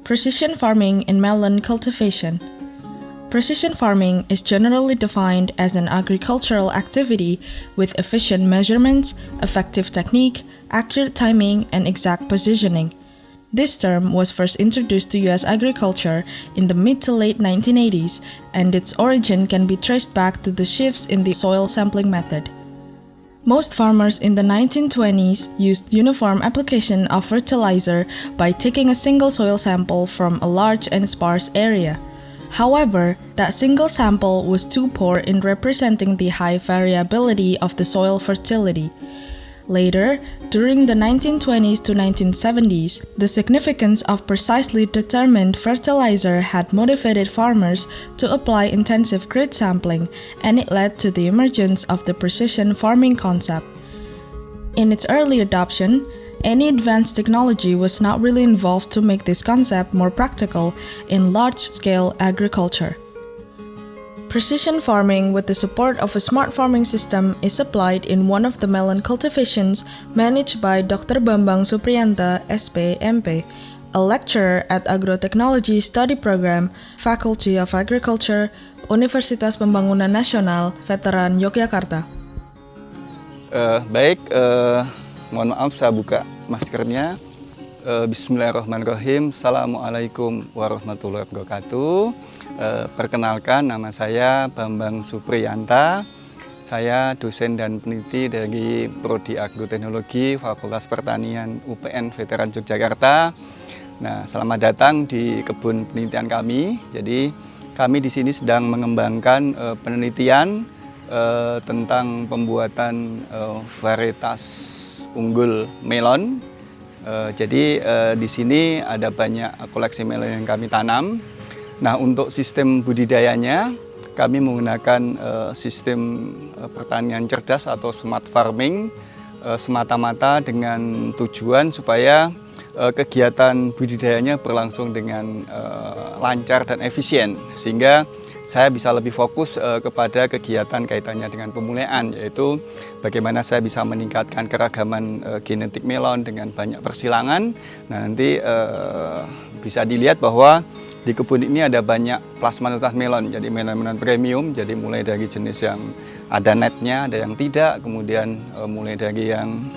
Precision farming in melon cultivation. Precision farming is generally defined as an agricultural activity with efficient measurements, effective technique, accurate timing, and exact positioning. This term was first introduced to U.S. agriculture in the mid to late 1980s, and its origin can be traced back to the shifts in the soil sampling method. Most farmers in the 1920s used uniform application of fertilizer by taking a single soil sample from a large and sparse area. However, that single sample was too poor in representing the high variability of the soil fertility. Later, during the 1920s to 1970s, the significance of precisely determined fertilizer had motivated farmers to apply intensive grid sampling, and it led to the emergence of the precision farming concept. In its early adoption, any advanced technology was not really involved to make this concept more practical in large-scale agriculture. Precision farming with the support of a smart farming system is applied in one of the melon cultivations managed by Dr. Bambang Supriyanta, SP, MP, a lecturer at Agrotechnology Study Program, Faculty of Agriculture, Universitas Pembangunan Nasional, Veteran Yogyakarta. Mohon maaf saya buka maskernya. Bismillahirrahmanirrahim. Assalamualaikum warahmatullahi wabarakatuh. Perkenalkan, nama saya Bambang Supriyanta. Saya dosen dan peneliti dari Prodi Agroteknologi Fakultas Pertanian UPN Veteran Yogyakarta. Nah, selamat datang di kebun penelitian kami. Jadi kami di sini sedang mengembangkan penelitian tentang pembuatan varietas unggul melon. Jadi di sini ada banyak koleksi melon yang kami tanam. Nah, untuk sistem budidayanya kami menggunakan sistem pertanian cerdas atau smart farming semata-mata dengan tujuan supaya kegiatan budidayanya berlangsung dengan lancar dan efisien, sehingga saya bisa lebih fokus kepada kegiatan kaitannya dengan pemulaian, yaitu bagaimana saya bisa meningkatkan keragaman genetik melon dengan banyak persilangan. Nah, nanti bisa dilihat bahwa di kebun ini ada banyak plasmanotas melon, jadi melon-melon premium, jadi mulai dari jenis yang ada netnya, ada yang tidak, kemudian mulai dari yang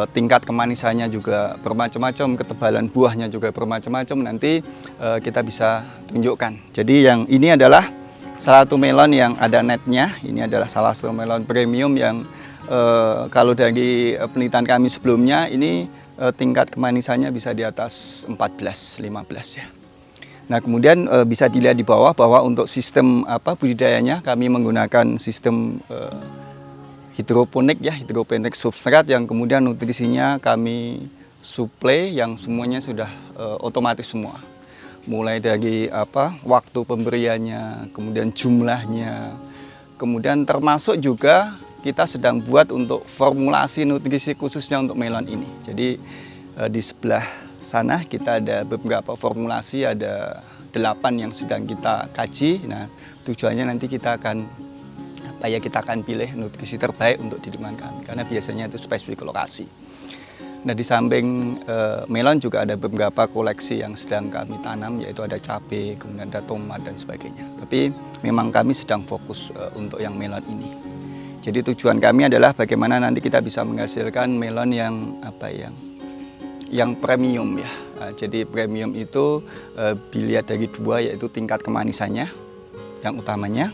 tingkat kemanisannya juga bermacam-macam, ketebalan buahnya juga bermacam-macam, nanti kita bisa tunjukkan. Jadi yang ini adalah salah satu melon yang ada netnya, ini adalah salah satu melon premium yang kalau dari penelitian kami sebelumnya, ini tingkat kemanisannya bisa di atas 14-15 ya. Nah, kemudian bisa dilihat di bawah bahwa untuk sistem budidayanya kami menggunakan sistem hidroponik ya, hidroponik substrat yang kemudian nutrisinya kami suplai yang semuanya sudah otomatis semua. Mulai dari waktu pemberiannya, kemudian jumlahnya, kemudian termasuk juga kita sedang buat untuk formulasi nutrisi khususnya untuk melon ini. Jadi di sebelah sana kita ada beberapa formulasi, ada 8 yang sedang kita kaji. Nah, tujuannya nanti kita akan pilih nutrisi terbaik untuk di lingkungan kami, karena biasanya itu spesifik lokasi. Nah, di samping melon juga ada beberapa koleksi yang sedang kami tanam, yaitu ada cabai, kemudian ada tomat dan sebagainya. Tapi memang kami sedang fokus untuk yang melon ini. Jadi tujuan kami adalah bagaimana nanti kita bisa menghasilkan melon yang premium ya. Jadi premium itu dilihat dari dua, yaitu tingkat kemanisannya yang utamanya.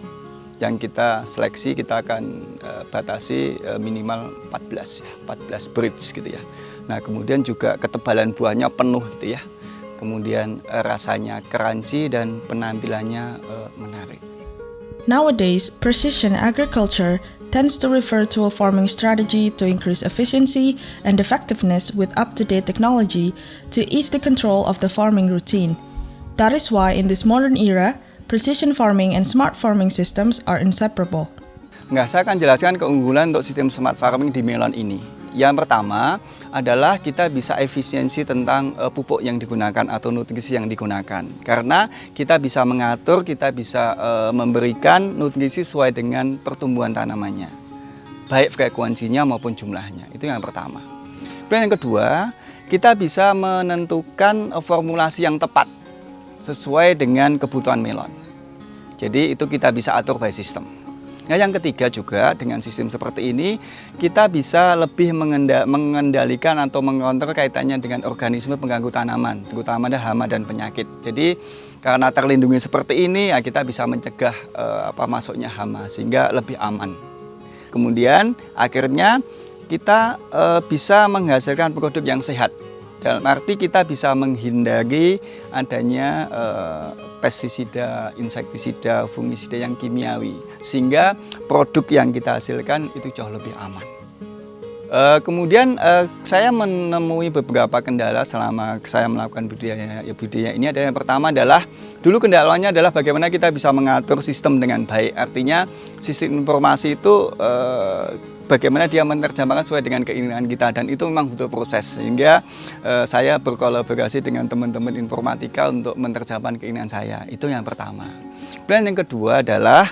Yang kita seleksi, kita akan batasi minimal 14 ya, 14 breeds gitu ya. Nah, kemudian juga ketebalan buahnya penuh gitu ya. Kemudian rasanya crunchy dan penampilannya menarik. Nowadays, precision agriculture tends to refer to a farming strategy to increase efficiency and effectiveness with up-to-date technology to ease the control of the farming routine. That is why in this modern era, precision farming and smart farming systems are inseparable. Saya akan jelaskan keunggulan untuk sistem smart farming di melon ini. Yang pertama adalah kita bisa efisiensi tentang pupuk yang digunakan atau nutrisi yang digunakan. Karena kita bisa mengatur, kita bisa memberikan nutrisi sesuai dengan pertumbuhan tanamannya, baik frekuensinya maupun jumlahnya. Itu yang pertama. Kemudian yang kedua, kita bisa menentukan formulasi yang tepat sesuai dengan kebutuhan melon. Jadi itu kita bisa atur by system. Nah, yang ketiga juga dengan sistem seperti ini kita bisa lebih mengendalikan atau mengontrol kaitannya dengan organisme pengganggu tanaman, terutama ada hama dan penyakit. Jadi karena terlindungi seperti ini ya kita bisa mencegah masuknya hama sehingga lebih aman. Kemudian akhirnya kita bisa menghasilkan produk yang sehat. Dalam arti kita bisa menghindari adanya pestisida, insektisida, fungisida yang kimiawi, sehingga produk yang kita hasilkan itu jauh lebih aman. Kemudian saya menemui beberapa kendala selama saya melakukan budidaya ini. Ada yang pertama adalah dulu kendalanya adalah bagaimana kita bisa mengatur sistem dengan baik. Artinya sistem informasi itu bagaimana dia menerjemahkan sesuai dengan keinginan kita, dan itu memang butuh proses, sehingga saya berkolaborasi dengan teman-teman informatika untuk menerjemahkan keinginan saya. Itu yang pertama. Dan yang kedua adalah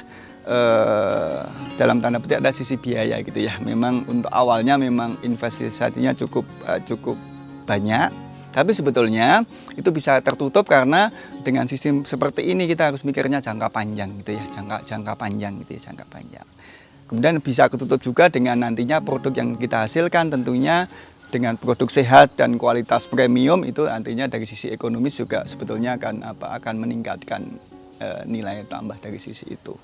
dalam tanda petik ada sisi biaya gitu ya. Memang untuk awalnya memang investasinya cukup banyak, tapi sebetulnya itu bisa tertutup karena dengan sistem seperti ini kita harus mikirnya jangka panjang gitu ya, jangka panjang gitu ya, jangka panjang. Kemudian bisa ketutup juga dengan nantinya produk yang kita hasilkan tentunya dengan produk sehat dan kualitas premium, itu nantinya dari sisi ekonomis juga sebetulnya akan meningkatkan nilai tambah dari sisi itu.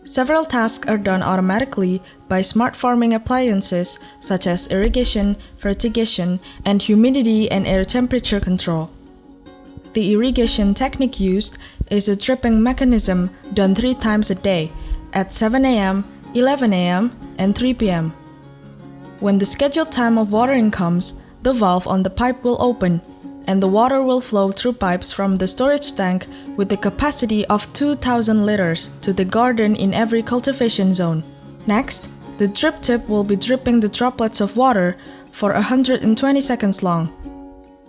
Several tasks are done automatically by smart farming appliances such as irrigation, fertigation, and humidity and air temperature control. The irrigation technique used is a dripping mechanism done 3 times a day at 7 a.m., 11 a.m., and 3 p.m. When the scheduled time of watering comes, the valve on the pipe will open, and the water will flow through pipes from the storage tank with the capacity of 2,000 liters to the garden in every cultivation zone. Next, the drip tip will be dripping the droplets of water for 120 seconds long.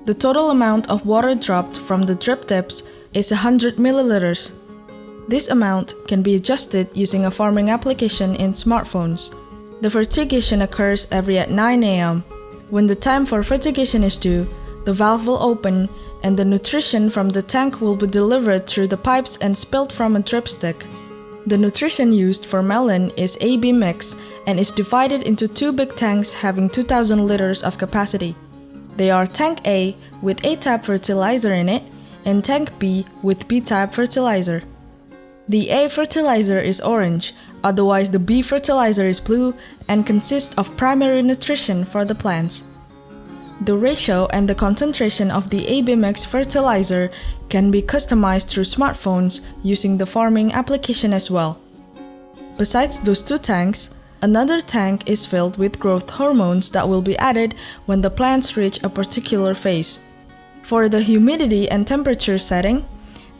The total amount of water dropped from the drip tips is 100 milliliters. This amount can be adjusted using a farming application in smartphones. The fertigation occurs every at 9 a.m. When the time for fertigation is due, the valve will open and the nutrition from the tank will be delivered through the pipes and spilled from a dripstick. The nutrition used for melon is AB mix and is divided into 2 big tanks having 2,000 liters of capacity. They are Tank A with A-type fertilizer in it and Tank B with B-type fertilizer. The A fertilizer is orange, otherwise the B fertilizer is blue and consists of primary nutrition for the plants. The ratio and the concentration of the AB mix fertilizer can be customized through smartphones using the farming application as well. Besides those 2 tanks, another tank is filled with growth hormones that will be added when the plants reach a particular phase. For the humidity and temperature setting,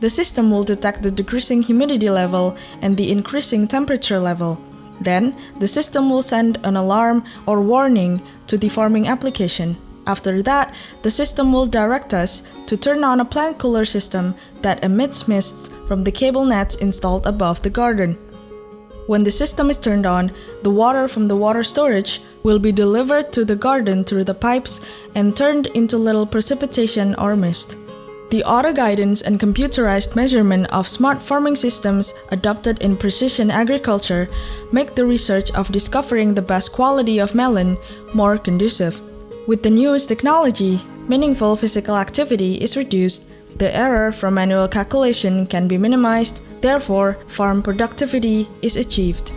the system will detect the decreasing humidity level and the increasing temperature level. Then, the system will send an alarm or warning to the farming application. After that, the system will direct us to turn on a plant cooler system that emits mists from the cable nets installed above the garden. When the system is turned on, the water from the water storage will be delivered to the garden through the pipes and turned into little precipitation or mist. The auto-guidance and computerized measurement of smart farming systems adopted in precision agriculture make the research of discovering the best quality of melon more conducive. With the newest technology, meaningful physical activity is reduced, the error from manual calculation can be minimized, therefore farm productivity is achieved.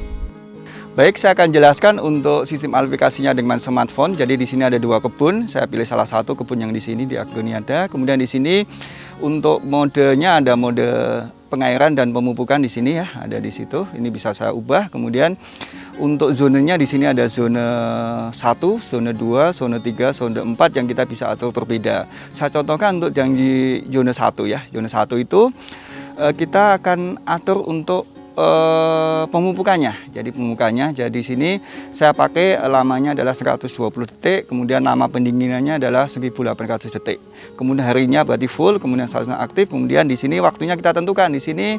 Baik, saya akan jelaskan untuk sistem aplikasinya dengan smartphone. Jadi di sini ada 2 kebun. Saya pilih salah satu kebun yang di sini di Agroniada. Kemudian di sini untuk modenya ada mode pengairan dan pemupukan di sini ya, ada di situ. Ini bisa saya ubah. Kemudian untuk zonenya di sini ada zona 1, zona 2, zona 3, zona 4 yang kita bisa atur berbeda. Saya contohkan untuk yang di zona 1 ya. Zona 1 itu kita akan atur untuk pemupukannya. Jadi di sini saya pakai lamanya adalah 120 detik, kemudian lama pendinginannya adalah 1800 detik. Kemudian harinya berarti full, kemudian statusnya aktif, kemudian di sini waktunya kita tentukan. Di sini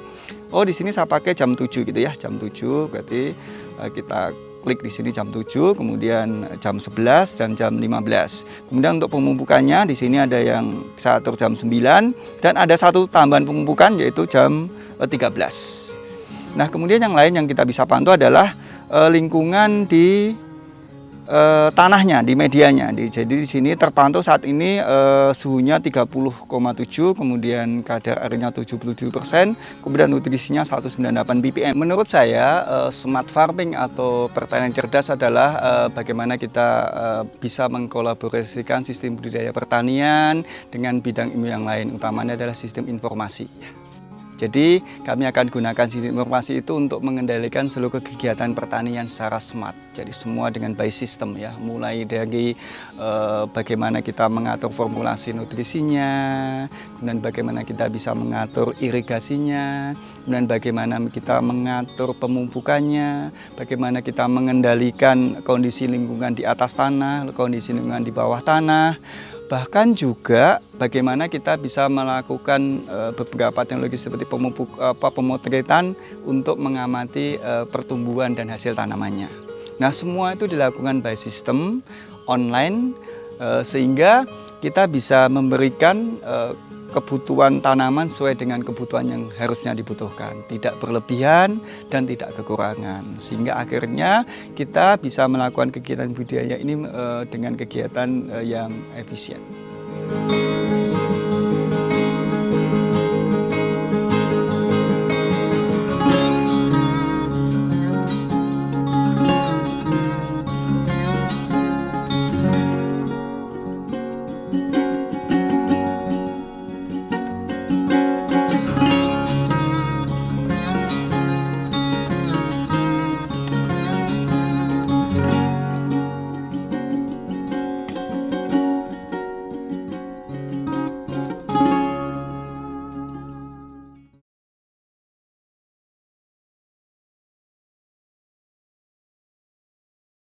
saya pakai jam 7 gitu ya. Jam 7 berarti kita klik di sini jam 7, kemudian jam 11 dan jam 15. Kemudian untuk pemupukannya di sini ada yang saya atur jam 9 dan ada satu tambahan pemupukan yaitu jam 13. Nah, kemudian yang lain yang kita bisa pantau adalah lingkungan di tanahnya, di medianya. Jadi di sini terpantau saat ini suhunya 30,7, kemudian kadar airnya 77%, kemudian nutrisinya 198 ppm. Menurut saya smart farming atau pertanian cerdas adalah bagaimana kita bisa mengkolaborasikan sistem budidaya pertanian dengan bidang ilmu yang lain, utamanya adalah sistem informasi. Jadi kami akan gunakan sistem informasi itu untuk mengendalikan seluruh kegiatan pertanian secara smart. Jadi semua dengan by system ya, mulai dari bagaimana kita mengatur formulasi nutrisinya, kemudian bagaimana kita bisa mengatur irigasinya, kemudian bagaimana kita mengatur pemupukannya, bagaimana kita mengendalikan kondisi lingkungan di atas tanah, kondisi lingkungan di bawah tanah. Bahkan juga bagaimana kita bisa melakukan beberapa teknologi seperti pemotretan untuk mengamati pertumbuhan dan hasil tanamannya. Nah, semua itu dilakukan by system online sehingga kita bisa memberikan kebutuhan tanaman sesuai dengan kebutuhan yang harusnya dibutuhkan, tidak berlebihan dan tidak kekurangan, sehingga akhirnya kita bisa melakukan kegiatan budidaya ini dengan kegiatan yang efisien.